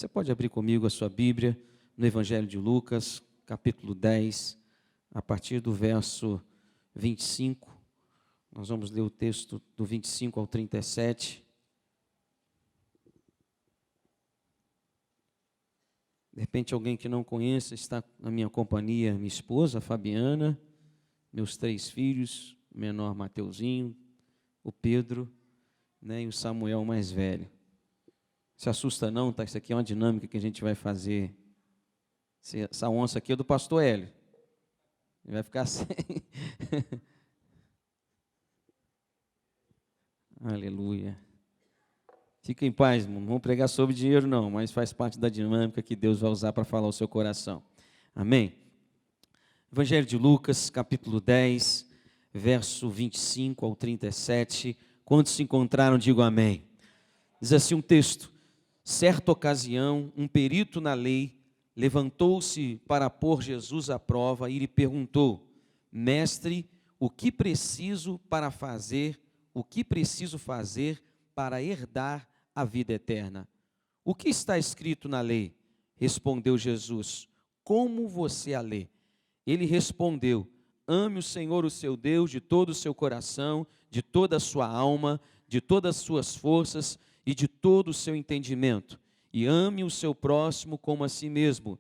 Você pode abrir comigo a sua Bíblia no Evangelho de Lucas, capítulo 10, a partir do verso 25. Nós vamos ler o texto do 25 ao 37. De repente, alguém que não conheça, está na minha companhia, minha esposa, a Fabiana, meus 3 filhos, o menor Mateuzinho, o Pedro, né, e o Samuel mais velho. Se assusta não, tá? Isso aqui é uma dinâmica que a gente vai fazer. Essa onça aqui é do pastor Hélio. Ele vai ficar sem. Aleluia. Fica em paz, irmão. Não vamos pregar sobre dinheiro não, mas faz parte da dinâmica que Deus vai usar para falar ao seu coração. Amém? Evangelho de Lucas, capítulo 10, verso 25 ao 37. Quantos se encontraram, digo amém. Diz assim um texto: certa ocasião, um perito na lei levantou-se para pôr Jesus à prova e lhe perguntou: Mestre, o que preciso fazer para herdar a vida eterna? O que está escrito na lei? Respondeu Jesus: como você a lê? Ele respondeu: ame o Senhor, o seu Deus, de todo o seu coração, de toda a sua alma, de todas as suas forças e de todo o seu entendimento, e ame o seu próximo como a si mesmo.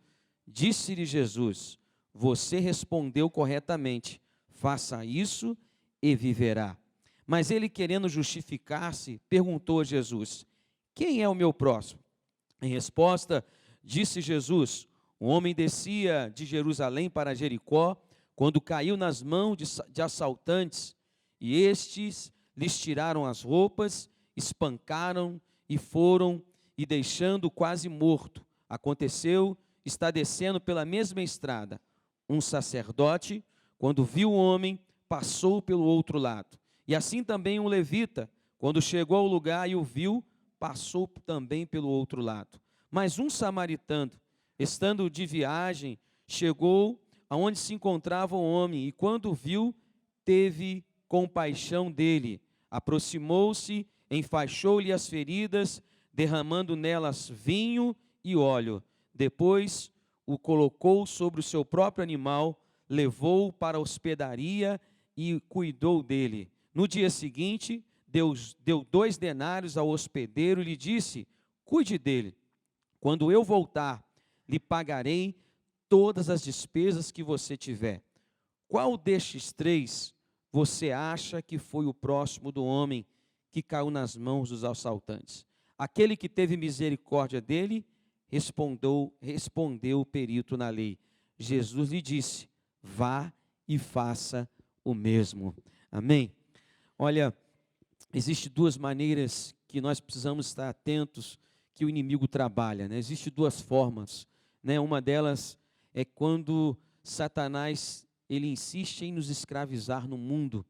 Disse-lhe Jesus: você respondeu corretamente, faça isso e viverá. Mas ele, querendo justificar-se, perguntou a Jesus: quem é o meu próximo? Em resposta, disse Jesus: um homem descia de Jerusalém para Jericó, quando caiu nas mãos de assaltantes, e estes lhes tiraram as roupas, espancaram e foram, e deixando quase morto. Aconteceu, está descendo pela mesma estrada. Um sacerdote, quando viu o homem, passou pelo outro lado. E assim também um levita, quando chegou ao lugar e o viu, passou também pelo outro lado. Mas um samaritano, estando de viagem, chegou aonde se encontrava o homem, e quando o viu, teve compaixão dele. Aproximou-se, enfaixou-lhe as feridas, derramando nelas vinho e óleo. Depois o colocou sobre o seu próprio animal, levou-o para a hospedaria e cuidou dele. No dia seguinte, deu 2 denários ao hospedeiro e lhe disse: cuide dele. Quando eu voltar, lhe pagarei todas as despesas que você tiver. Qual destes 3 você acha que foi o próximo do homem que caiu nas mãos dos assaltantes? Aquele que teve misericórdia dele, respondeu o perito na lei. Jesus lhe disse: vá e faça o mesmo. Amém? Olha, existem 2 maneiras que nós precisamos estar atentos que o inimigo trabalha, né? Existem 2 formas, né? Uma delas é quando Satanás ele insiste em nos escravizar no mundo,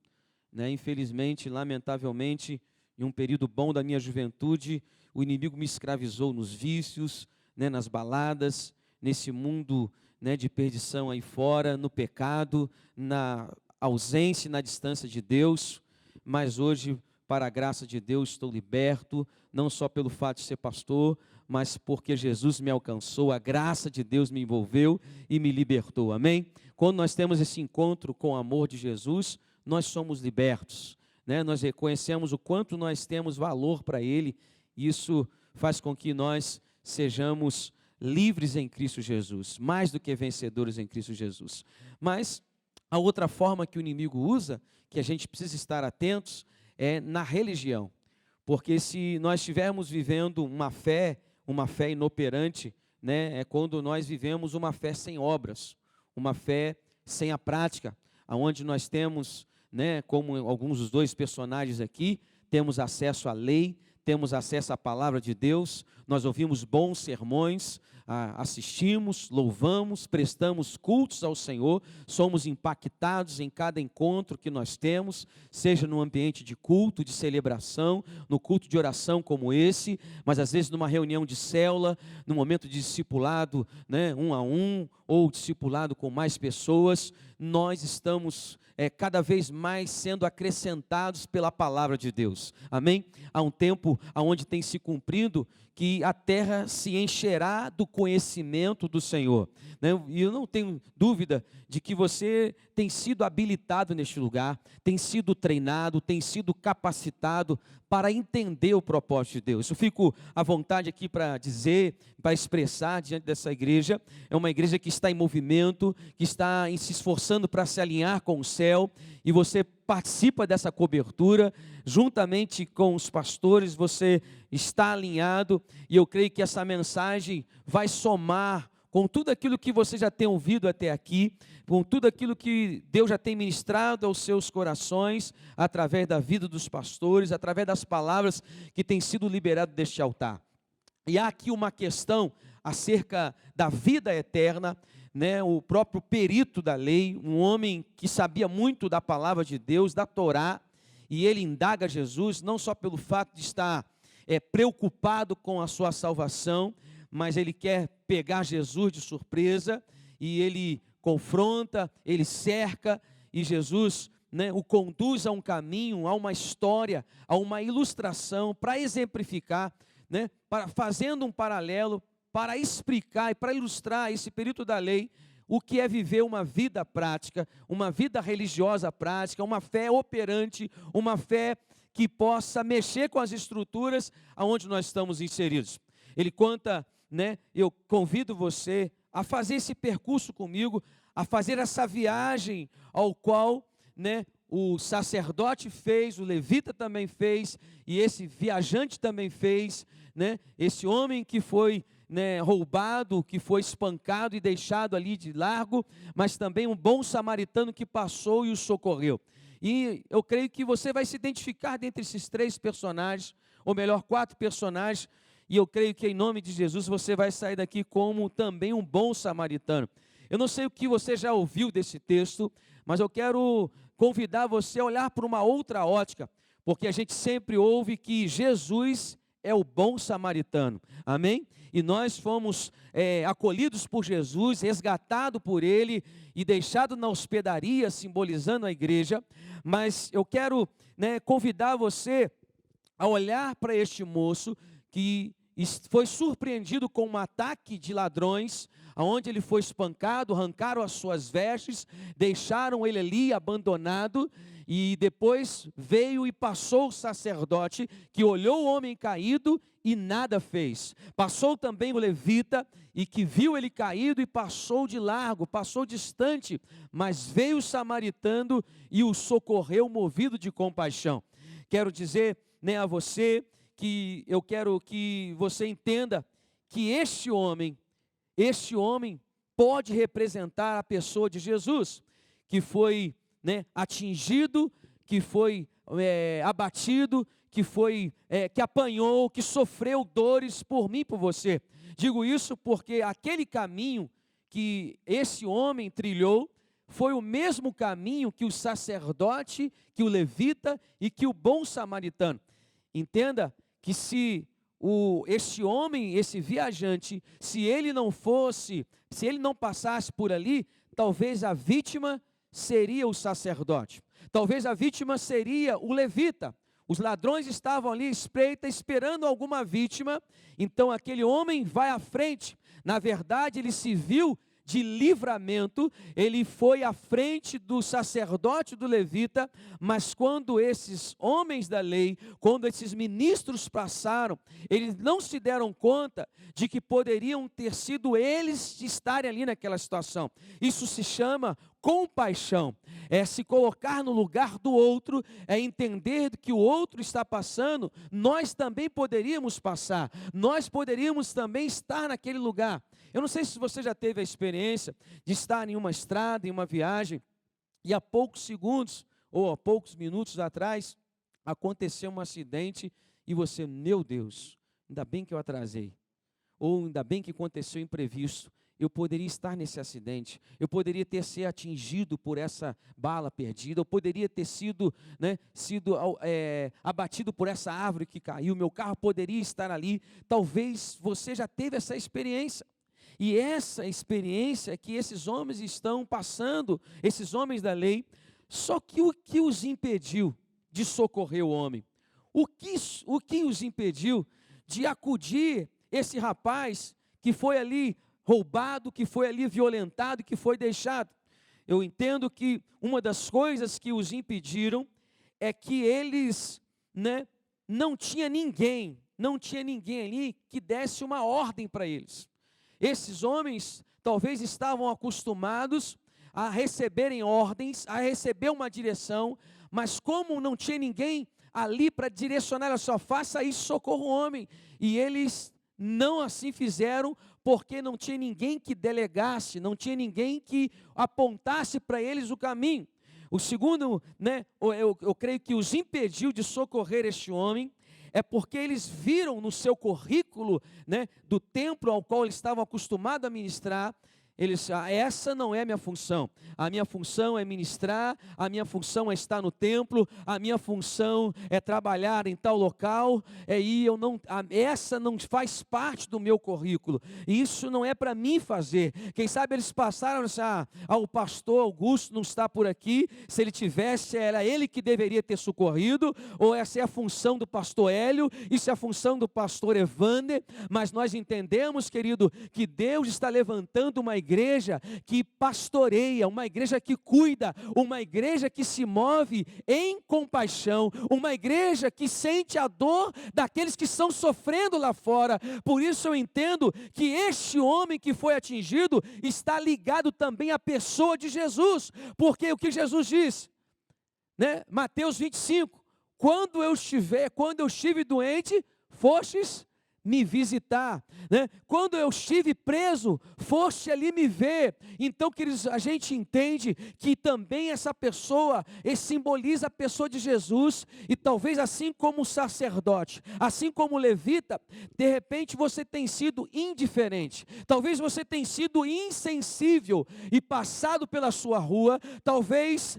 né? Infelizmente, lamentavelmente, em um período bom da minha juventude, o inimigo me escravizou nos vícios, né? Nas baladas, nesse mundo, né, de perdição aí fora, no pecado, na ausência e na distância de Deus. Mas hoje, para a graça de Deus, estou liberto, não só pelo fato de ser pastor, mas porque Jesus me alcançou, a graça de Deus me envolveu e me libertou, amém? Quando nós temos esse encontro com o amor de Jesus, nós somos libertos, né? Nós reconhecemos o quanto nós temos valor para Ele, e isso faz com que nós sejamos livres em Cristo Jesus, mais do que vencedores em Cristo Jesus. Mas a outra forma que o inimigo usa, que a gente precisa estar atentos, é na religião. Porque se nós estivermos vivendo uma fé inoperante, né, é quando nós vivemos uma fé sem obras, uma fé sem a prática, onde nós temos, né, como alguns dos 2 personagens aqui, temos acesso à lei, temos acesso à palavra de Deus, nós ouvimos bons sermões, assistimos, louvamos, prestamos cultos ao Senhor, somos impactados em cada encontro que nós temos, seja no ambiente de culto, de celebração, no culto de oração como esse, mas às vezes numa reunião de célula, no momento de discipulado, né, 1 a 1, ou discipulado com mais pessoas, nós estamos cada vez mais sendo acrescentados pela palavra de Deus, amém? Há um tempo onde tem se cumprido que a terra se encherá do conhecimento do Senhor, né? E eu não tenho dúvida de que você tem sido habilitado neste lugar, tem sido treinado, tem sido capacitado para entender o propósito de Deus. Eu fico à vontade aqui para dizer, para expressar diante dessa igreja. É uma igreja que está em movimento, que está se esforçando para se alinhar com o céu, e você participa dessa cobertura, juntamente com os pastores, você está alinhado, e eu creio que essa mensagem vai somar com tudo aquilo que você já tem ouvido até aqui, com tudo aquilo que Deus já tem ministrado aos seus corações, através da vida dos pastores, através das palavras que têm sido liberadas deste altar. E há aqui uma questão acerca da vida eterna, né? O próprio perito da lei, um homem que sabia muito da palavra de Deus, da Torá, e ele indaga Jesus, não só pelo fato de estar preocupado com a sua salvação, mas ele quer pegar Jesus de surpresa, e ele confronta, ele cerca, e Jesus, né, o conduz a um caminho, a uma história, a uma ilustração, para exemplificar, né, fazendo um paralelo, para explicar e para ilustrar esse perito da lei, o que é viver uma vida prática, uma vida religiosa prática, uma fé operante, uma fé que possa mexer com as estruturas aonde nós estamos inseridos. Ele conta, né, eu convido você a fazer esse percurso comigo, a fazer essa viagem ao qual, né, o sacerdote fez, o levita também fez, e esse viajante também fez, né, esse homem que foi, né, roubado, que foi espancado e deixado ali de largo, mas também um bom samaritano que passou e o socorreu. E eu creio que você vai se identificar dentre esses 3 personagens, ou melhor, 4 personagens, e eu creio que em nome de Jesus você vai sair daqui como também um bom samaritano. Eu não sei o que você já ouviu desse texto, mas eu quero convidar você a olhar para uma outra ótica, porque a gente sempre ouve que Jesus é o bom samaritano, amém? E nós fomos acolhidos por Jesus, resgatados por Ele e deixados na hospedaria, simbolizando a igreja, mas eu quero, né, convidar você a olhar para este moço que foi surpreendido com um ataque de ladrões, aonde ele foi espancado, arrancaram as suas vestes, deixaram ele ali abandonado, e depois veio e passou o sacerdote, que olhou o homem caído e nada fez. Passou também o levita, e que viu ele caído e passou de largo, passou distante, mas veio o samaritano e o socorreu, movido de compaixão. Quero dizer, né, a você, que eu quero que você entenda que este homem pode representar a pessoa de Jesus, que foi, né, atingido, que foi abatido, que apanhou, que sofreu dores por mim e por você. Digo isso porque aquele caminho que esse homem trilhou foi o mesmo caminho que o sacerdote, que o levita e que o bom samaritano. Entenda que se esse homem, esse viajante, se ele não passasse por ali, talvez a vítima seria o sacerdote, talvez a vítima seria o levita. Os ladrões estavam ali espreita, esperando alguma vítima, então aquele homem vai à frente. Na verdade, ele se viu de livramento, ele foi à frente do sacerdote, do levita, mas quando esses homens da lei, quando esses ministros passaram, eles não se deram conta de que poderiam ter sido eles estarem ali naquela situação. Isso se chama compaixão, é se colocar no lugar do outro, é entender que o outro está passando, nós também poderíamos passar, nós poderíamos também estar naquele lugar. Eu não sei se você já teve a experiência de estar em uma estrada, em uma viagem, e há poucos segundos, ou há poucos minutos atrás, aconteceu um acidente, e você, meu Deus, ainda bem que eu atrasei. ou ainda bem que aconteceu imprevisto, eu poderia estar nesse acidente, eu poderia ter sido atingido por essa bala perdida, eu poderia ter sido abatido por essa árvore que caiu, meu carro poderia estar ali. Talvez você já teve essa experiência, e essa experiência que esses homens estão passando, esses homens da lei. Só que o que os impediu de socorrer o homem? O que os impediu de acudir esse rapaz que foi ali roubado, que foi ali violentado, que foi deixado? Eu entendo que uma das coisas que os impediram é que eles, não tinha ninguém ali que desse uma ordem para eles. Esses homens talvez estavam acostumados a receberem ordens, a receber uma direção, mas como não tinha ninguém ali para direcionar, olha só, faça isso, socorra o homem, e eles não assim fizeram, porque não tinha ninguém que delegasse, não tinha ninguém que apontasse para eles o caminho. O segundo, eu creio que os impediu de socorrer este homem, é porque eles viram no seu currículo, do templo ao qual eles estavam acostumados a ministrar, essa não é a minha função. A minha função é ministrar, a minha função é estar no templo, a minha função é trabalhar em tal local, essa não faz parte do meu currículo, isso não é para mim fazer. Quem sabe eles passaram, o pastor Augusto não está por aqui, se ele tivesse, era ele que deveria ter socorrido, ou essa é a função do pastor Hélio, isso é a função do pastor Evander. Mas nós entendemos, querido, que Deus está levantando uma igreja que pastoreia, uma igreja que cuida, uma igreja que se move em compaixão, uma igreja que sente a dor daqueles que estão sofrendo lá fora. Por isso eu entendo que este homem que foi atingido está ligado também à pessoa de Jesus, porque o que Jesus diz, Mateus 25, quando eu estive doente, fostes me visitar, quando eu estive preso, foste ali me ver. Então, queridos, a gente entende que também essa pessoa, simboliza a pessoa de Jesus, e talvez assim como o sacerdote, assim como o levita, de repente você tem sido indiferente, talvez você tenha sido insensível e passado pela sua rua, talvez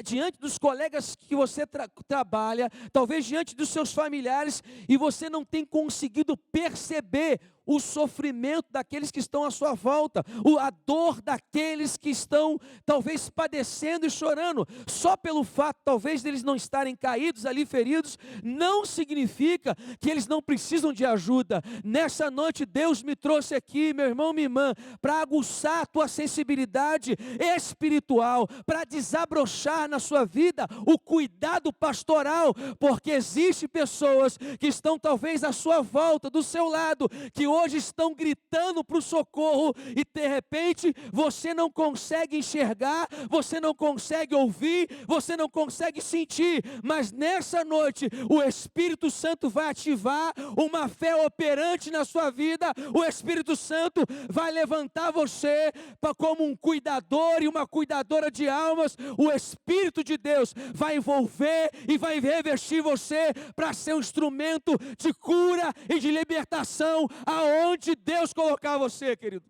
diante dos colegas que você trabalha, talvez diante dos seus familiares, e você não tem conseguido perceber o sofrimento daqueles que estão à sua volta, a dor daqueles que estão talvez padecendo e chorando. Só pelo fato talvez deles não estarem caídos ali feridos, não significa que eles não precisam de ajuda. Nessa noite Deus me trouxe aqui, meu irmão, minha irmã, para aguçar a tua sensibilidade espiritual, para desabrochar na sua vida o cuidado pastoral, porque existem pessoas que estão talvez à sua volta, do seu lado, que hoje estão gritando para o socorro, e de repente você não consegue enxergar, você não consegue ouvir, você não consegue sentir, mas nessa noite o Espírito Santo vai ativar uma fé operante na sua vida. O Espírito Santo vai levantar você como um cuidador e uma cuidadora de almas. O Espírito de Deus vai envolver e vai revestir você para ser um instrumento de cura e de libertação aonde Deus colocar você, querido.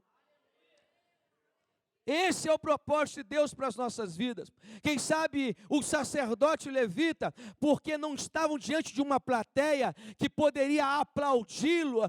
Esse é o propósito de Deus para as nossas vidas. Quem sabe o sacerdote levita, porque não estavam diante de uma plateia que poderia aplaudi-lo,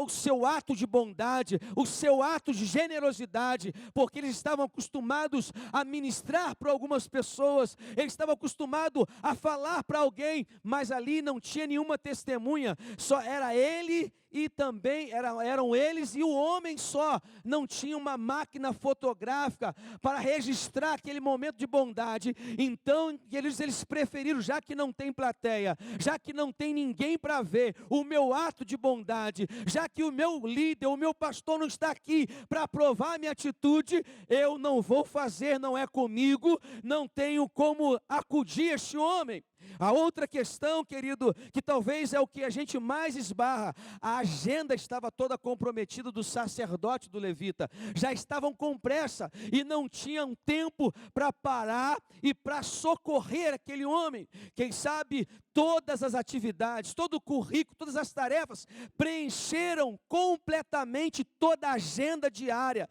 o seu ato de bondade, o seu ato de generosidade, porque eles estavam acostumados a ministrar para algumas pessoas, eles estavam acostumados a falar para alguém, mas ali não tinha nenhuma testemunha, só era ele. E também eram eles e o homem só, não tinha uma máquina fotográfica para registrar aquele momento de bondade. Então eles preferiram, já que não tem plateia, já que não tem ninguém para ver o meu ato de bondade, já que o meu líder, o meu pastor não está aqui para aprovar a minha atitude, eu não vou fazer, não é comigo, não tenho como acudir este homem. A outra questão, querido, que talvez é o que a gente mais esbarra, a agenda estava toda comprometida do sacerdote, do levita, já estavam com pressa e não tinham tempo para parar e para socorrer aquele homem. Quem sabe todas as atividades, todo o currículo, todas as tarefas preencheram completamente toda a agenda diária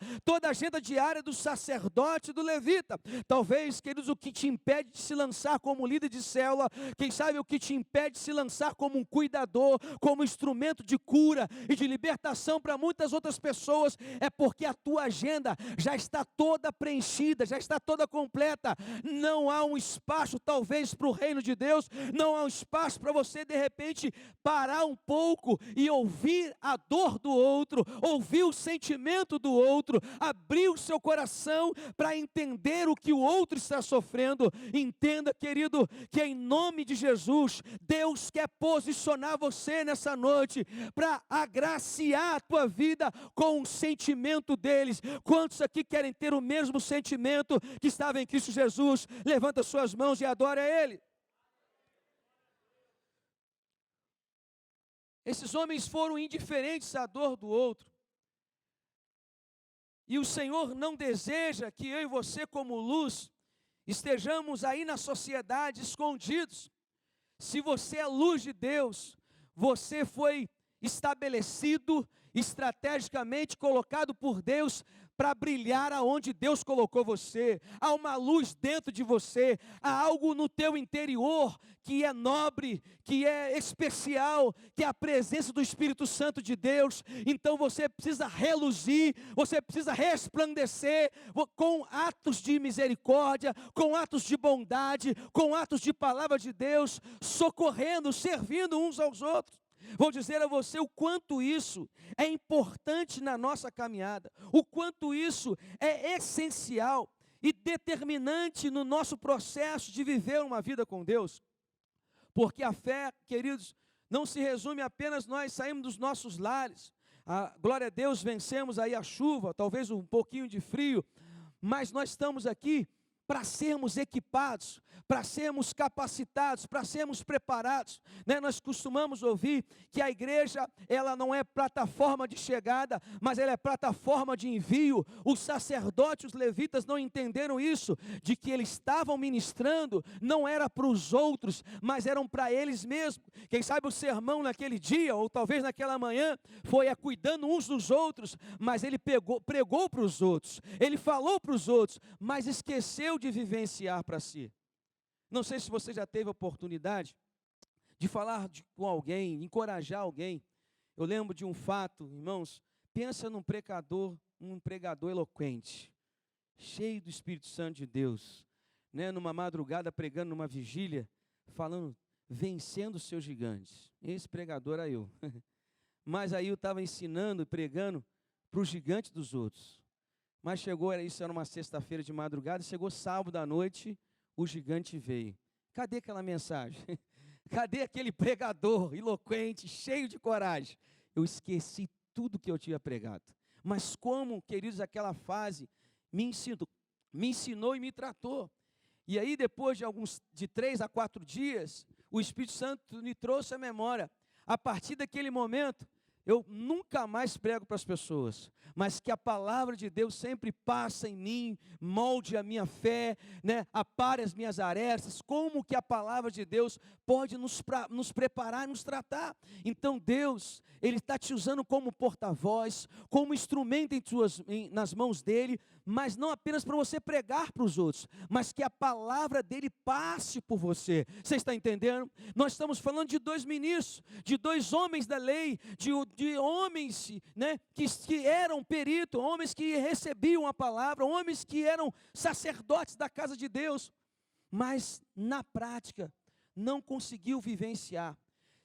do sacerdote e do levita. Talvez, queridos, o que te impede de se lançar como líder de célula, quem sabe o que te impede de se lançar como um cuidador, como instrumento de cura e de libertação para muitas outras pessoas, é porque a tua agenda já está toda preenchida, já está toda completa. Não há um espaço talvez para o reino de Deus, não há um espaço para você de repente parar um pouco e ouvir a dor do outro, ouvir o sentimento do outro, abrir o seu coração para entender o que o outro está sofrendo. Entenda, querido, que em nome de Jesus, Deus quer posicionar você nessa noite para agraciar a tua vida com o sentimento deles. Quantos aqui querem ter o mesmo sentimento que estava em Cristo Jesus? Levanta suas mãos e adora a Ele. Esses homens foram indiferentes à dor do outro. E o Senhor não deseja que eu e você, como luz, estejamos aí na sociedade escondidos. Se você é luz de Deus, você foi estabelecido, estrategicamente colocado por Deus para brilhar aonde Deus colocou você. Há uma luz dentro de você, há algo no teu interior que é nobre, que é especial, que é a presença do Espírito Santo de Deus. Então você precisa reluzir, você precisa resplandecer com atos de misericórdia, com atos de bondade, com atos de palavra de Deus, socorrendo, servindo uns aos outros. Vou dizer a você o quanto isso é importante na nossa caminhada, o quanto isso é essencial e determinante no nosso processo de viver uma vida com Deus. Porque a fé, queridos, não se resume apenas nós saímos dos nossos lares, glória a Deus, vencemos aí a chuva, talvez um pouquinho de frio, mas nós estamos aqui para sermos equipados, para sermos capacitados, para sermos preparados, né? Nós costumamos ouvir que a igreja, ela não é plataforma de chegada, mas ela é plataforma de envio. Os sacerdotes, os levitas não entenderam isso, de que eles estavam ministrando, não era para os outros, mas eram para eles mesmos. Quem sabe o sermão naquele dia, ou talvez naquela manhã, foi cuidando uns dos outros, mas ele pregou para os outros, ele falou para os outros, mas esqueceu de vivenciar para si. Não sei se você já teve a oportunidade de falar com alguém, encorajar alguém. Eu lembro de um fato, irmãos, pensa num pregador eloquente, cheio do Espírito Santo de Deus, né, numa madrugada pregando numa vigília, falando, vencendo os seus gigantes. Esse pregador era eu. Mas aí eu estava ensinando e pregando para os gigantes dos outros. Mas chegou, isso era uma sexta-feira de madrugada, chegou sábado à noite, o gigante veio. Cadê aquela mensagem? Cadê aquele pregador eloquente, cheio de coragem? Eu esqueci tudo que eu tinha pregado. Mas como, queridos, aquela fase me ensinou e me tratou. E aí depois de 3 a 4 dias, o Espírito Santo me trouxe a memória. A partir daquele momento, eu nunca mais prego para as pessoas, mas que a palavra de Deus sempre passa em mim, molde a minha fé, né, apare as minhas arestas, como que a palavra de Deus pode nos preparar, nos tratar. Então Deus, Ele está te usando como porta-voz, como instrumento nas mãos dEle, mas não apenas para você pregar para os outros, mas que a palavra dEle passe por você. Você está entendendo? Nós estamos falando de 2 ministros, de 2 homens da lei, de homens, né, que eram peritos, homens que recebiam a palavra, homens que eram sacerdotes da casa de Deus, mas na prática não conseguiu vivenciar.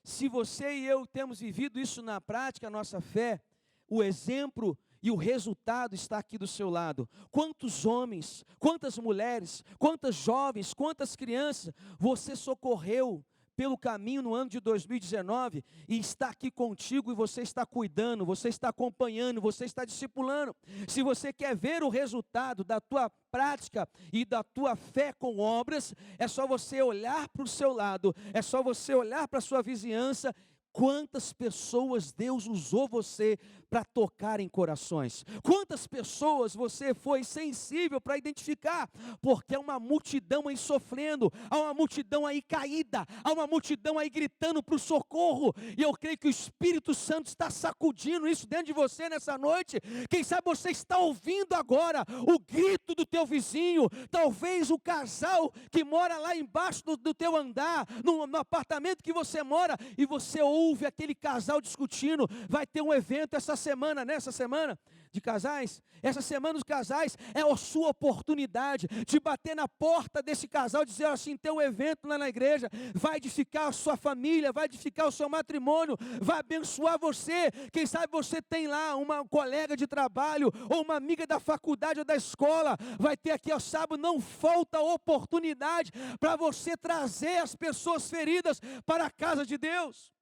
Se você e eu temos vivido isso na prática, a nossa fé, o exemplo e o resultado está aqui do seu lado. Quantos homens, quantas mulheres, quantas jovens, quantas crianças você socorreu pelo caminho no ano de 2019 e está aqui contigo e você está cuidando, você está acompanhando, você está discipulando. Se você quer ver o resultado da tua prática e da tua fé com obras, é só você olhar para o seu lado, é só você olhar para a sua vizinhança. Quantas pessoas Deus usou você para tocar em corações? Quantas pessoas você foi sensível para identificar? Porque há uma multidão aí sofrendo, há uma multidão aí caída, há uma multidão aí gritando para o socorro, e eu creio que o Espírito Santo está sacudindo isso dentro de você nessa noite. Quem sabe você está ouvindo agora o grito do teu vizinho, talvez o casal que mora lá embaixo do teu andar, no apartamento que você mora, e você ouve aquele casal discutindo. Vai ter um evento essa semana, nessa semana de casais, essa semana dos casais é a sua oportunidade de bater na porta desse casal e dizer assim: tem um evento lá na igreja, vai edificar a sua família, vai edificar o seu matrimônio, vai abençoar você. Quem sabe você tem lá uma colega de trabalho, ou uma amiga da faculdade ou da escola, vai ter aqui ao sábado. Não falta oportunidade para você trazer as pessoas feridas para a casa de Deus.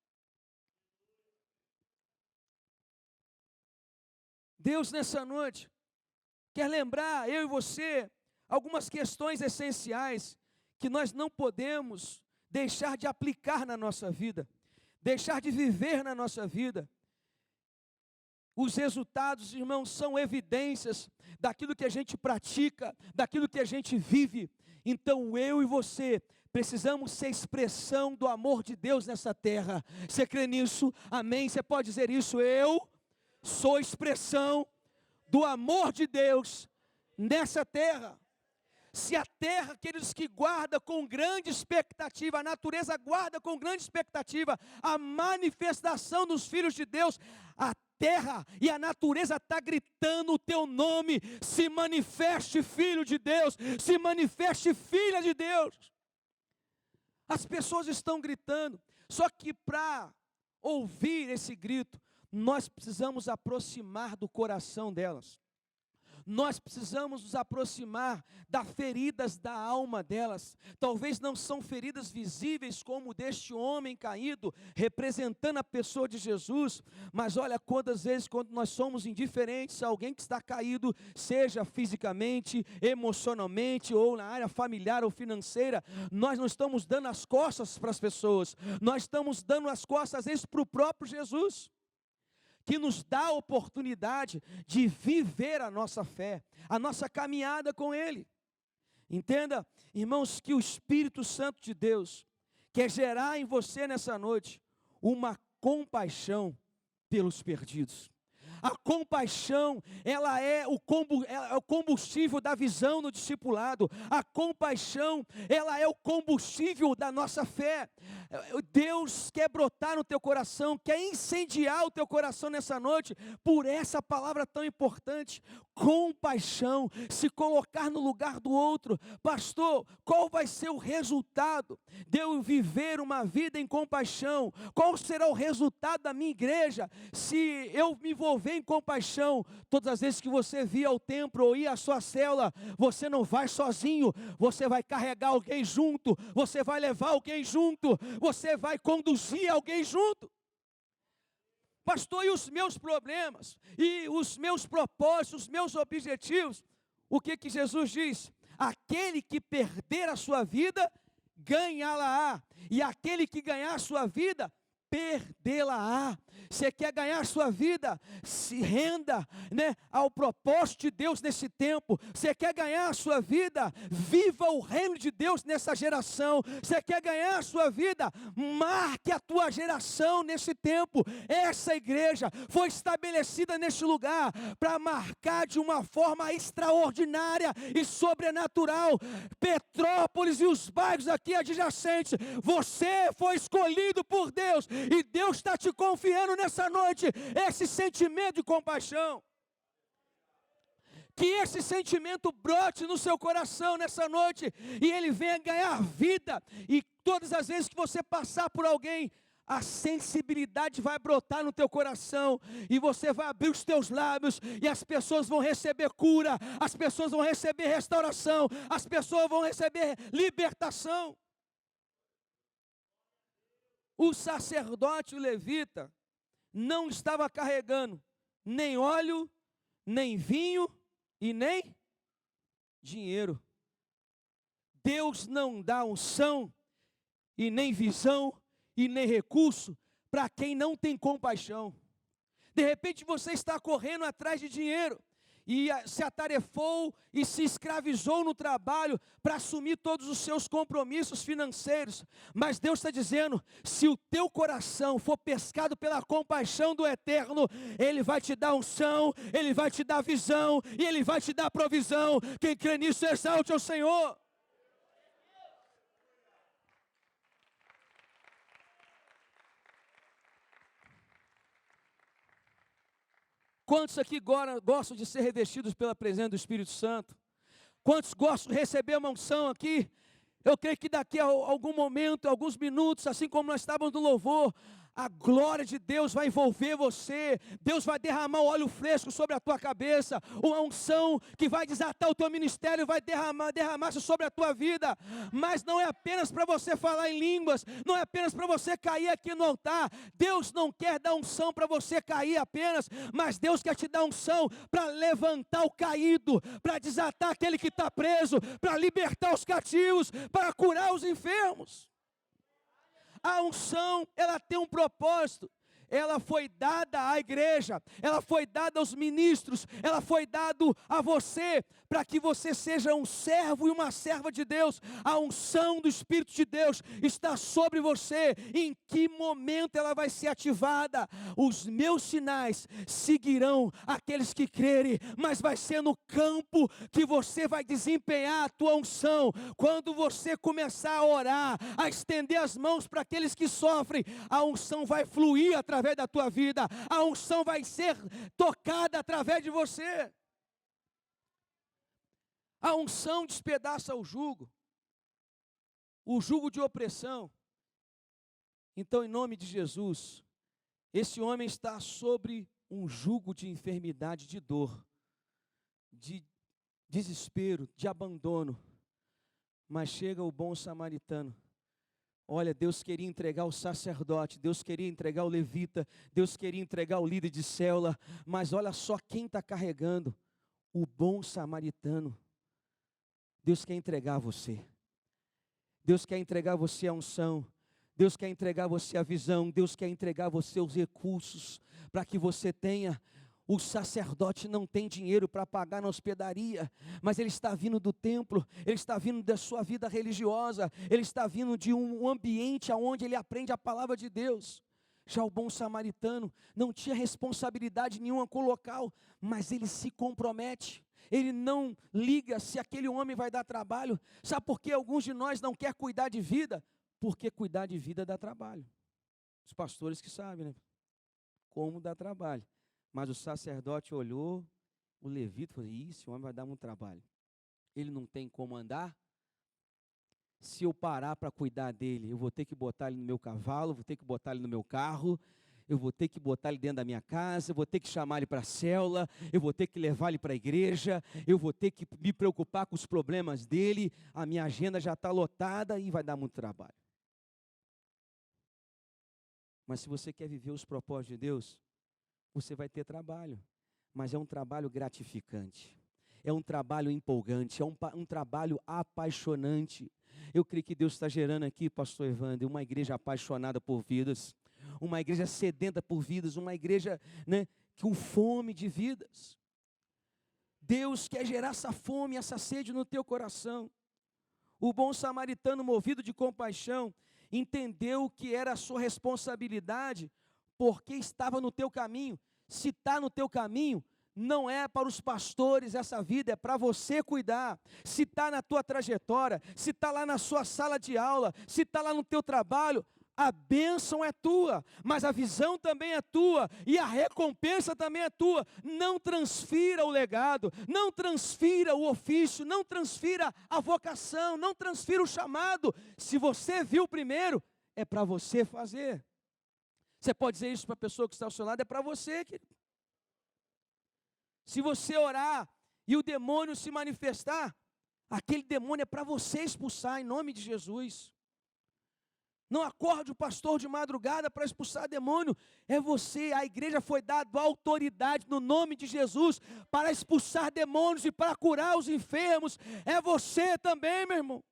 Deus nessa noite quer lembrar, eu e você, algumas questões essenciais que nós não podemos deixar de aplicar na nossa vida, deixar de viver na nossa vida. Os resultados, irmãos, são evidências daquilo que a gente pratica, daquilo que a gente vive. Então eu e você precisamos ser expressão do amor de Deus nessa terra. Você crê nisso? Amém? Você pode dizer isso? Eu sou expressão do amor de Deus nessa terra. Se a terra, aqueles que guardam com grande expectativa, a natureza guarda com grande expectativa a manifestação dos filhos de Deus, a terra e a natureza está gritando o teu nome: se manifeste, filho de Deus, se manifeste, filha de Deus. As pessoas estão gritando, só que para ouvir esse grito, nós precisamos aproximar do coração delas. Nós precisamos nos aproximar das feridas da alma delas. Talvez não são feridas visíveis como deste homem caído, representando a pessoa de Jesus, mas olha quantas vezes quando nós somos indiferentes a alguém que está caído, seja fisicamente, emocionalmente, ou na área familiar ou financeira, nós não estamos dando as costas para as pessoas, nós estamos dando as costas às vezes para o próprio Jesus, que nos dá a oportunidade de viver a nossa fé, a nossa caminhada com Ele. Entenda, irmãos, que o Espírito Santo de Deus quer gerar em você nessa noite uma compaixão pelos perdidos. A compaixão, ela é o combustível da visão no discipulado. A compaixão, ela é o combustível da nossa fé. Deus quer brotar no teu coração, quer incendiar o teu coração nessa noite, por essa palavra tão importante: compaixão, se colocar no lugar do outro. Pastor, qual vai ser o resultado de eu viver uma vida em compaixão? Qual será o resultado da minha igreja se eu me envolver em compaixão? Todas as vezes que você vir ao templo ou ir à sua célula, você não vai sozinho, você vai carregar alguém junto, você vai levar alguém junto, você vai conduzir alguém junto. Pastor, e os meus problemas, e os meus propósitos, os meus objetivos? O que Jesus diz? Aquele que perder a sua vida, ganhá-la-á, e aquele que ganhar a sua vida, perdê-la-á. Você quer ganhar a sua vida? Se renda, ao propósito de Deus nesse tempo. Você quer ganhar a sua vida? Viva o reino de Deus nessa geração. Você quer ganhar a sua vida? Marque a tua geração nesse tempo. Essa igreja foi estabelecida neste lugar para marcar de uma forma extraordinária e sobrenatural Petrópolis e os bairros aqui adjacentes. Você foi escolhido por Deus, e Deus está te confiando nessa noite esse sentimento de compaixão. Que esse sentimento brote no seu coração nessa noite, e ele venha ganhar vida. E todas as vezes que você passar por alguém, a sensibilidade vai brotar no teu coração, e você vai abrir os teus lábios, e as pessoas vão receber cura, as pessoas vão receber restauração, as pessoas vão receber libertação. O sacerdote, o levita, não estava carregando nem óleo, nem vinho e nem dinheiro. Deus não dá unção e nem visão e nem recurso para quem não tem compaixão. De repente você está correndo atrás de dinheiro e se atarefou e se escravizou no trabalho para assumir todos os seus compromissos financeiros. Mas Deus está dizendo, se o teu coração for pescado pela compaixão do Eterno, Ele vai te dar unção, Ele vai te dar visão e Ele vai te dar provisão. Quem crê nisso, exalte ao Senhor. Quantos aqui gostam de ser revestidos pela presença do Espírito Santo? Quantos gostam de receber uma unção aqui? Eu creio que daqui a algum momento, alguns minutos, assim como nós estávamos no louvor, a glória de Deus vai envolver você. Deus vai derramar o óleo fresco sobre a tua cabeça, uma unção que vai desatar o teu ministério, vai derramar-se sobre a tua vida. Mas não é apenas para você falar em línguas, não é apenas para você cair aqui no altar. Deus não quer dar unção para você cair apenas, mas Deus quer te dar unção para levantar o caído, para desatar aquele que está preso, para libertar os cativos, para curar os enfermos. A unção, ela tem um propósito. Ela foi dada à igreja, ela foi dada aos ministros, ela foi dada a você, para que você seja um servo e uma serva de Deus. A unção do Espírito de Deus está sobre você. Em que momento ela vai ser ativada? Os meus sinais seguirão aqueles que crerem, mas vai ser no campo que você vai desempenhar a tua unção. Quando você começar a orar, a estender as mãos para aqueles que sofrem, a unção vai fluir através da tua vida, a unção vai ser tocada através de você. A unção despedaça o jugo de opressão. Então, em nome de Jesus, esse homem está sobre um jugo de enfermidade, de dor, de desespero, de abandono. Mas chega o bom samaritano. Olha, Deus queria entregar o sacerdote, Deus queria entregar o levita, Deus queria entregar o líder de célula, mas olha só quem está carregando, o bom samaritano. Deus quer entregar a você, Deus quer entregar a você a unção, Deus quer entregar a você a visão, Deus quer entregar a você os recursos, para que você tenha. O sacerdote não tem dinheiro para pagar na hospedaria, mas ele está vindo do templo, ele está vindo da sua vida religiosa, ele está vindo de um ambiente onde ele aprende a palavra de Deus. Já o bom samaritano não tinha responsabilidade nenhuma com o local, mas ele se compromete, ele não liga se aquele homem vai dar trabalho. Sabe por que alguns de nós não querem cuidar de vida? Porque cuidar de vida dá trabalho. Os pastores que sabem, né? Como dá trabalho. Mas o sacerdote olhou, o levita falou, esse homem vai dar muito trabalho. Ele não tem como andar. Se eu parar para cuidar dele, eu vou ter que botar ele no meu cavalo, vou ter que botar ele no meu carro, eu vou ter que botar ele dentro da minha casa, eu vou ter que chamar ele para a célula, eu vou ter que levar ele para a igreja, eu vou ter que me preocupar com os problemas dele, a minha agenda já está lotada e vai dar muito trabalho. Mas se você quer viver os propósitos de Deus, você vai ter trabalho, mas é um trabalho gratificante, é um trabalho empolgante, é um trabalho apaixonante. Eu creio que Deus está gerando aqui, pastor Evandro, uma igreja apaixonada por vidas, uma igreja sedenta por vidas, uma igreja, né, com fome de vidas. Deus quer gerar essa fome, essa sede no teu coração. O bom samaritano, movido de compaixão, entendeu que era a sua responsabilidade, porque estava no teu caminho. Se está no teu caminho, não é para os pastores essa vida, é para você cuidar. Se está na tua trajetória, se está lá na sua sala de aula, se está lá no teu trabalho, a bênção é tua, mas a visão também é tua, e a recompensa também é tua. Não transfira o legado, não transfira o ofício, não transfira a vocação, não transfira o chamado. Se você viu primeiro, é para você fazer. Você pode dizer isso para a pessoa que está ao seu lado, é para você, querido. Se você orar e o demônio se manifestar, aquele demônio é para você expulsar em nome de Jesus. Não acorde o pastor de madrugada para expulsar demônio. É você, a igreja foi dada autoridade no nome de Jesus para expulsar demônios e para curar os enfermos. É você também, meu irmão.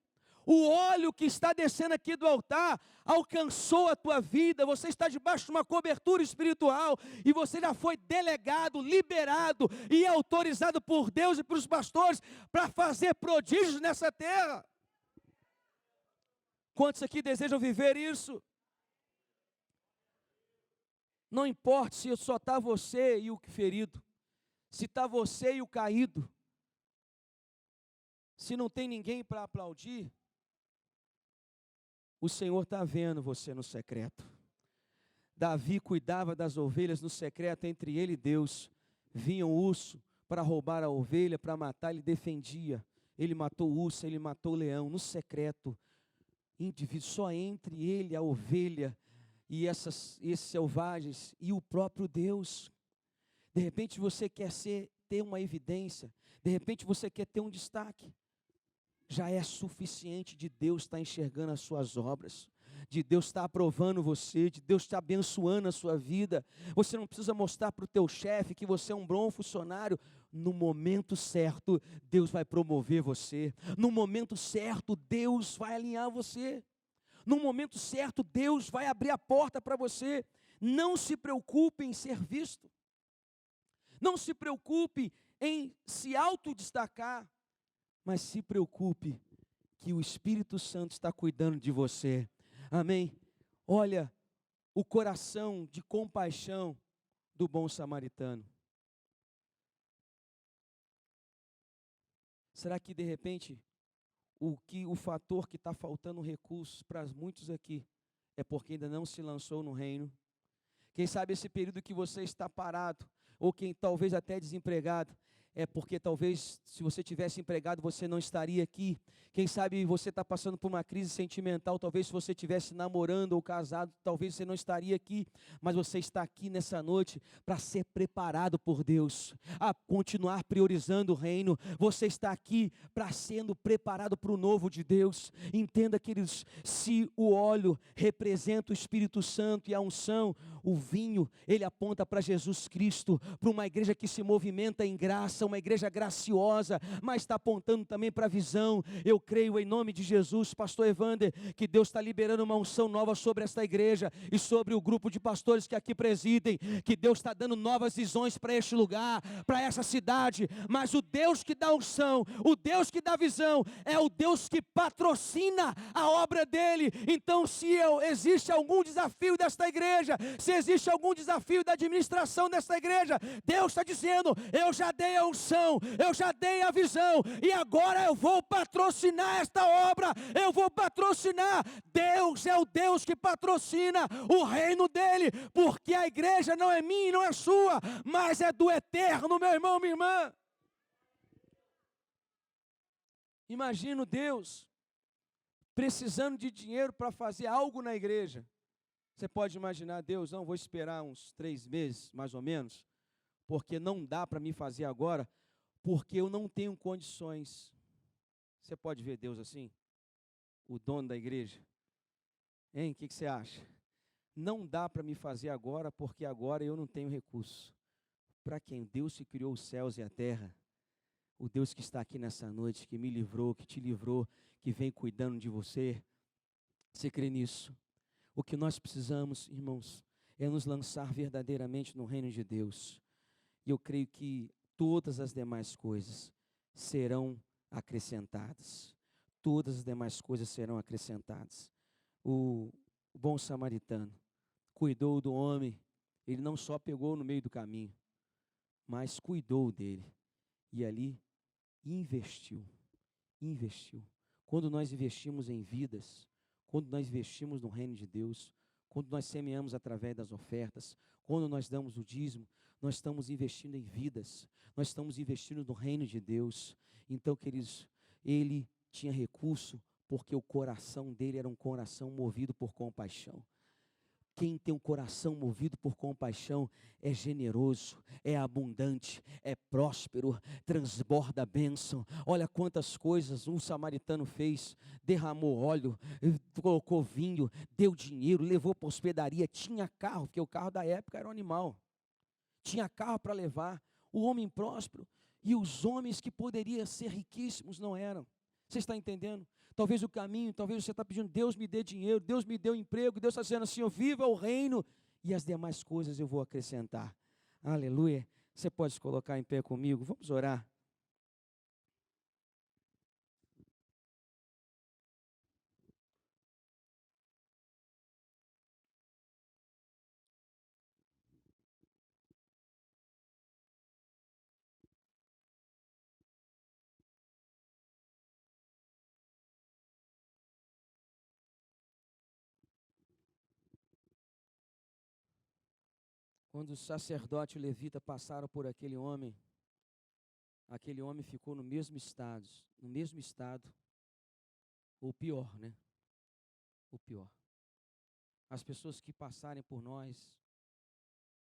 O óleo que está descendo aqui do altar alcançou a tua vida. Você está debaixo de uma cobertura espiritual e você já foi delegado, liberado e autorizado por Deus e pelos pastores para fazer prodígios nessa terra. Quantos aqui desejam viver isso? Não importa se só está você e o ferido, se está você e o caído, se não tem ninguém para aplaudir, o Senhor está vendo você no secreto. Davi cuidava das ovelhas no secreto, entre ele e Deus. Vinha o urso para roubar a ovelha, para matar, ele defendia. Ele matou o urso, ele matou o leão, no secreto. Só entre ele, a ovelha, e esses selvagens, e o próprio Deus. De repente você quer ter uma evidência, de repente você quer ter um destaque. Já é suficiente de Deus estar enxergando as suas obras, de Deus estar aprovando você, de Deus estar abençoando a sua vida. Você não precisa mostrar para o teu chefe que você é um bom funcionário. No momento certo, Deus vai promover você. No momento certo, Deus vai alinhar você. No momento certo, Deus vai abrir a porta para você. Não se preocupe em ser visto. Não se preocupe em se autodestacar. Mas se preocupe que o Espírito Santo está cuidando de você. Amém? Olha o coração de compaixão do bom samaritano. Será que de repente o fator que está faltando recursos para muitos aqui é porque ainda não se lançou no reino? Quem sabe esse período que você está parado, ou quem talvez até desempregado, é porque talvez se você tivesse empregado você não estaria aqui. Quem sabe você está passando por uma crise sentimental, talvez se você estivesse namorando ou casado, talvez você não estaria aqui, mas você está aqui nessa noite para ser preparado por Deus, a continuar priorizando o reino. Você está aqui para sendo preparado para o novo de Deus. Entenda, queridos, se o óleo representa o Espírito Santo e a unção, o vinho, ele aponta para Jesus Cristo, para uma igreja que se movimenta em graça, uma igreja graciosa, mas está apontando também para a visão. Eu creio em nome de Jesus, pastor Evander, que Deus está liberando uma unção nova sobre esta igreja e sobre o grupo de pastores que aqui presidem, que Deus está dando novas visões para este lugar, para essa cidade. Mas o Deus que dá unção, o Deus que dá visão, é o Deus que patrocina a obra dele. Então, se existe algum desafio desta igreja, se existe algum desafio da administração desta igreja, Deus está dizendo: eu já dei a unção, eu já dei a visão, e agora eu vou patrocinar esta obra, eu vou patrocinar. Deus é o Deus que patrocina o reino dele, porque a igreja não é minha e não é sua, mas é do eterno, meu irmão, minha irmã. Imagino Deus precisando de dinheiro para fazer algo na igreja. Você pode imaginar: Deus, não, vou esperar uns 3 meses, mais ou menos, porque não dá para me fazer agora, porque eu não tenho condições. Você pode ver Deus assim? O dono da igreja? Hein, o que você acha? Não dá para me fazer agora, porque agora eu não tenho recurso. Para quem? Deus que criou os céus e a terra. O Deus que está aqui nessa noite, que me livrou, que te livrou, que vem cuidando de você. Você crê nisso? O que nós precisamos, irmãos, é nos lançar verdadeiramente no reino de Deus. E eu creio que todas as demais coisas serão acrescentadas. Todas as demais coisas serão acrescentadas. O bom samaritano cuidou do homem. Ele não só pegou no meio do caminho, mas cuidou dele. E ali investiu. Quando nós investimos em vidas, quando nós investimos no reino de Deus, quando nós semeamos através das ofertas, quando nós damos o dízimo, nós estamos investindo em vidas, nós estamos investindo no reino de Deus. Então, queridos, ele tinha recurso porque o coração dele era um coração movido por compaixão. Quem tem um coração movido por compaixão é generoso, é abundante, é próspero, transborda a bênção. Olha quantas coisas um samaritano fez: derramou óleo, colocou vinho, deu dinheiro, levou para a hospedaria, tinha carro, porque o carro da época era um animal, tinha carro para levar. O homem próspero, e os homens que poderiam ser riquíssimos não eram. Você está entendendo? Talvez o caminho, talvez você está pedindo: Deus me dê dinheiro, Deus me dê um emprego. Deus está dizendo assim: viva o reino, e as demais coisas eu vou acrescentar. Aleluia. Você pode se colocar em pé comigo? Vamos orar. Quando o sacerdote e o levita passaram por aquele homem ficou no mesmo estado, ou pior, né? O pior. As pessoas que passarem por nós,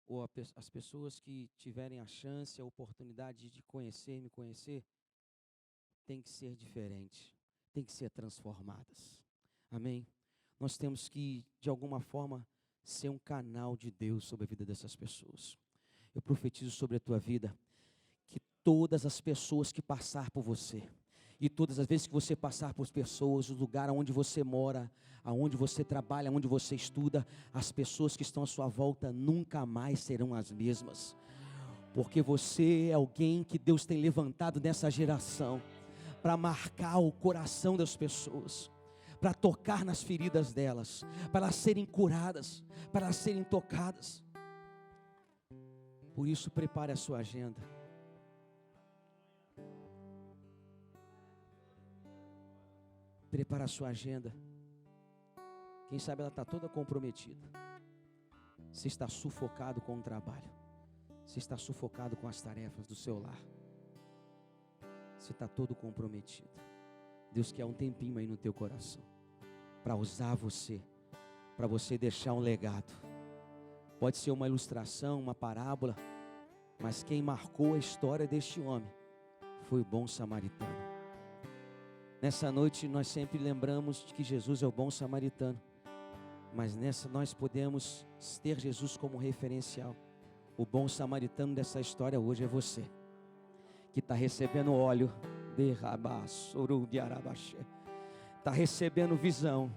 ou as pessoas que tiverem a chance, a oportunidade de me conhecer, tem que ser diferente, tem que ser transformadas. Amém? Nós temos que, de alguma forma, ser um canal de Deus sobre a vida dessas pessoas. Eu profetizo sobre a tua vida, que todas as pessoas que passar por você, e todas as vezes que você passar por pessoas, o lugar onde você mora, aonde você trabalha, onde você estuda, as pessoas que estão à sua volta nunca mais serão as mesmas, porque você é alguém que Deus tem levantado nessa geração, para marcar o coração das pessoas, para tocar nas feridas delas, para elas serem curadas, para elas serem tocadas. Por isso, prepare a sua agenda. Prepara a sua agenda. Quem sabe ela está toda comprometida. Você está sufocado com o trabalho. Você está sufocado com as tarefas do seu lar. Você está todo comprometido. Deus quer um tempinho aí no teu coração, para usar você, para você deixar um legado. Pode ser uma ilustração, uma parábola, mas quem marcou a história deste homem foi o bom samaritano. Nessa noite nós sempre lembramos de que Jesus é o bom samaritano, mas nessa nós podemos ter Jesus como referencial. O bom samaritano dessa história hoje é você, que está recebendo óleo, está recebendo visão,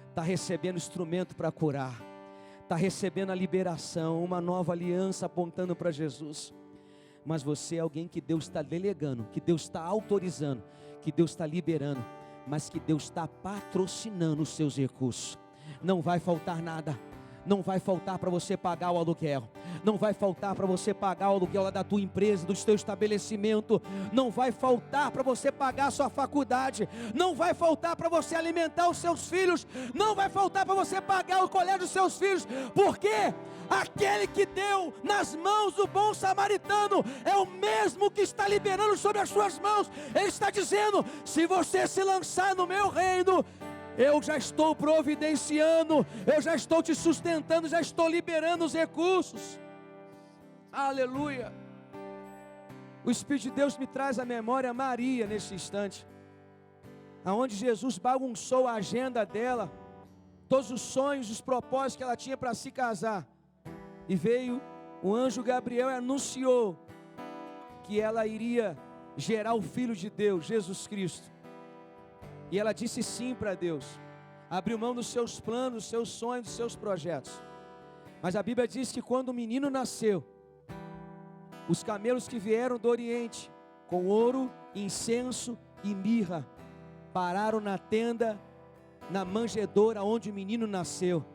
está recebendo instrumento para curar, está recebendo a liberação, uma nova aliança apontando para Jesus. Mas você é alguém que Deus está delegando, que Deus está autorizando, que Deus está liberando, mas que Deus está patrocinando os seus recursos. Não vai faltar nada. Não vai faltar para você pagar o aluguel. Não vai faltar para você pagar o aluguel lá da tua empresa, do teu estabelecimento. Não vai faltar para você pagar a sua faculdade. Não vai faltar para você alimentar os seus filhos. Não vai faltar para você pagar o colégio dos seus filhos. Porque aquele que deu nas mãos do bom samaritano é o mesmo que está liberando sobre as suas mãos. Ele está dizendo: se você se lançar no meu reino, eu já estou providenciando, eu já estou te sustentando, já estou liberando os recursos. Aleluia. O Espírito de Deus me traz à memória Maria nesse instante, aonde Jesus bagunçou a agenda dela, todos os sonhos, os propósitos que ela tinha para se casar, e veio o anjo Gabriel e anunciou que ela iria gerar o Filho de Deus, Jesus Cristo. E ela disse sim para Deus, abriu mão dos seus planos, dos seus sonhos, dos seus projetos. Mas a Bíblia diz que quando o menino nasceu, os camelos que vieram do Oriente, com ouro, incenso e mirra, pararam na tenda, na manjedoura onde o menino nasceu.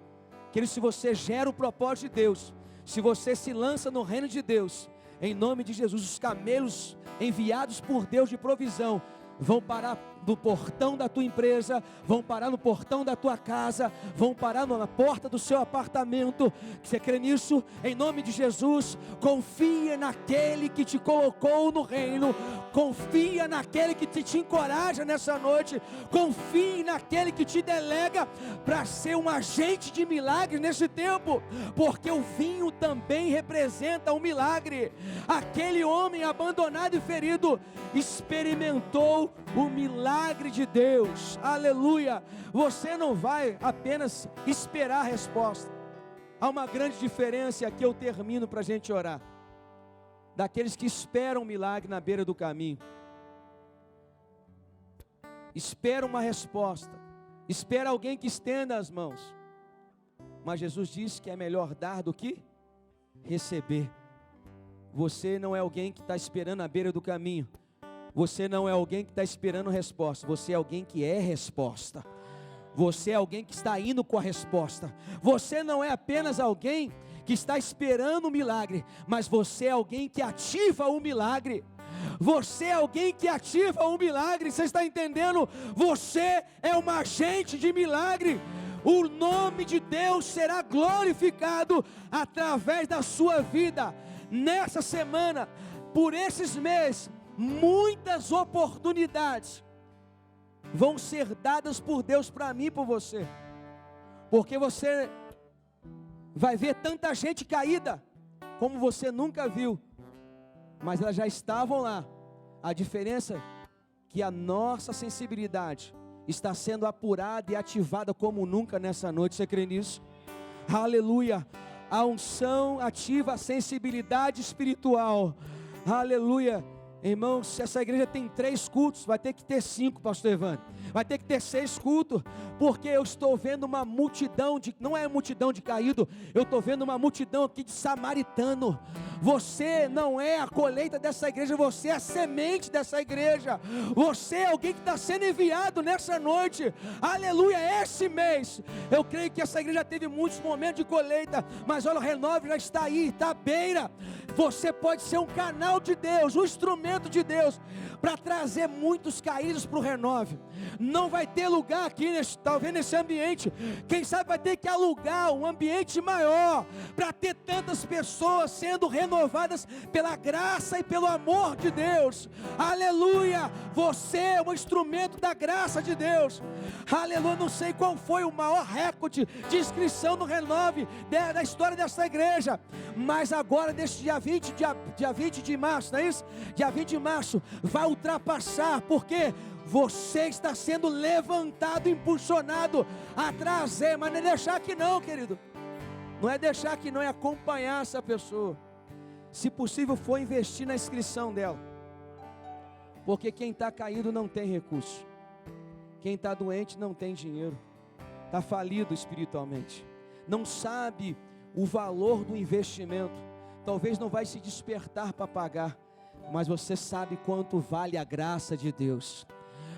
Querido, se você gera o propósito de Deus, se você se lança no reino de Deus, em nome de Jesus, os camelos enviados por Deus de provisão, vão parar no portão da tua empresa, vão parar no portão da tua casa, vão parar na porta do seu apartamento. Você crê nisso? Em nome de Jesus, confia naquele que te colocou no reino, confia naquele que te encoraja nessa noite, confie naquele que te delega para ser um agente de milagres nesse tempo, porque o vinho também representa um milagre. Aquele homem abandonado e ferido experimentou o milagre de Deus, aleluia. Você não vai apenas esperar a resposta. Há uma grande diferença, aqui eu termino para a gente orar, daqueles que esperam um milagre na beira do caminho, espera uma resposta, espera alguém que estenda as mãos, mas Jesus disse que é melhor dar do que receber. Você não é alguém que está esperando na beira do caminho, você não é alguém que está esperando resposta, você é alguém que é resposta. Você é alguém que está indo com a resposta. Você não é apenas alguém que está esperando o milagre, mas você é alguém que ativa o milagre. Você é alguém que ativa o milagre, você está entendendo? Você é um agente de milagre. O nome de Deus será glorificado através da sua vida. Nessa semana, por esses meses, muitas oportunidades vão ser dadas por Deus para mim e por você, porque você vai ver tanta gente caída como você nunca viu, mas elas já estavam lá. A diferença é que a nossa sensibilidade está sendo apurada e ativada como nunca nessa noite. Você crê nisso? Aleluia. A unção ativa a sensibilidade espiritual. Aleluia. Irmãos, se essa igreja tem 3 cultos, vai ter que ter 5, pastor Evandro. Vai ter que ter 6 cultos, porque eu estou vendo uma multidão não é multidão de caído, eu estou vendo uma multidão aqui de samaritano. Você não é a colheita dessa igreja, você é a semente dessa igreja. Você é alguém que está sendo enviado nessa noite. Aleluia. Esse mês, eu creio que essa igreja teve muitos momentos de colheita, mas olha, o Renove já está aí, está à beira. Você pode ser um canal de Deus, um instrumento de Deus, para trazer muitos caídos para o Renove. Não vai ter lugar aqui, talvez nesse ambiente. Quem sabe vai ter que alugar um ambiente maior, para ter tantas pessoas sendo renovadas pela graça e pelo amor de Deus. Aleluia. Você é um instrumento da graça de Deus. Aleluia. Não sei qual foi o maior recorde de inscrição no Renove da história dessa igreja, mas agora deste dia 20 de março, não é isso? Dia 20 de março vai ultrapassar, porque você está sendo levantado, impulsionado a trazer, mas não é deixar que não, querido. Não é deixar que não, é acompanhar essa pessoa. Se possível, for investir na inscrição dela, porque quem está caído não tem recurso, quem está doente não tem dinheiro, está falido espiritualmente, não sabe o valor do investimento, talvez não vai se despertar para pagar, mas você sabe quanto vale a graça de Deus,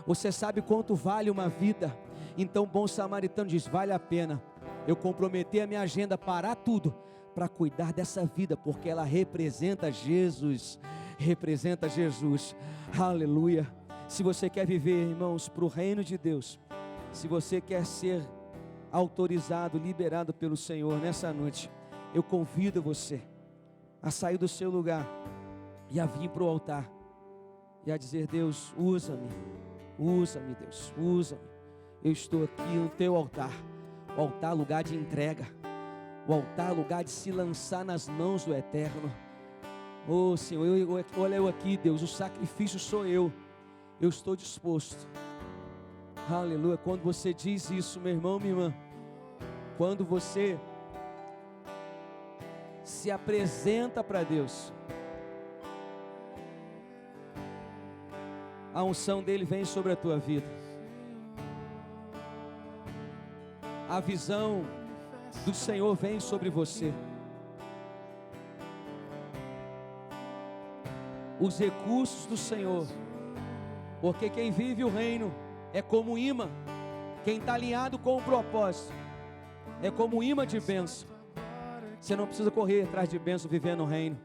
você sabe quanto vale uma vida. Então o bom samaritano diz: vale a pena eu comprometer a minha agenda, parar tudo, para cuidar dessa vida, porque ela representa Jesus, representa Jesus. Aleluia. Se você quer viver, irmãos, para o reino de Deus, se você quer ser autorizado, liberado pelo Senhor nessa noite, eu convido você a sair do seu lugar e a vir para o altar e a dizer: Deus, usa-me, Deus, usa-me. Eu estou aqui no teu altar. O altar, lugar de entrega. O altar, lugar de se lançar nas mãos do Eterno. Oh Senhor, olha eu aqui, Deus, o sacrifício sou eu. Eu estou disposto. Aleluia. Quando você diz isso, meu irmão, minha irmã, quando você se apresenta para Deus, a unção dele vem sobre a tua vida. A visão do Senhor vem sobre você. Os recursos do Senhor, porque quem vive o reino é como um imã. Quem está alinhado com o propósito é como um imã de bênção. Você não precisa correr atrás de bênção vivendo o reino,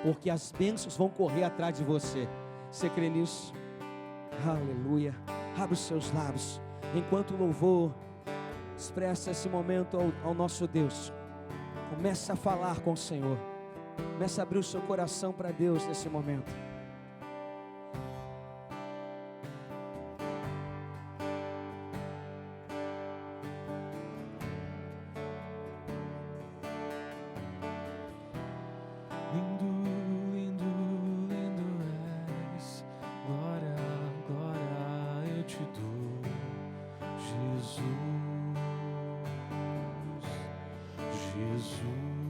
porque as bênçãos vão correr atrás de você. Você crê nisso? Aleluia. Abre os seus lábios. Enquanto o louvor expressa esse momento ao nosso Deus, comece a falar com o Senhor. Comece a abrir o seu coração para Deus nesse momento. Lindo, lindo, lindo és, glória, glória eu te dou, Jesus, Jesus.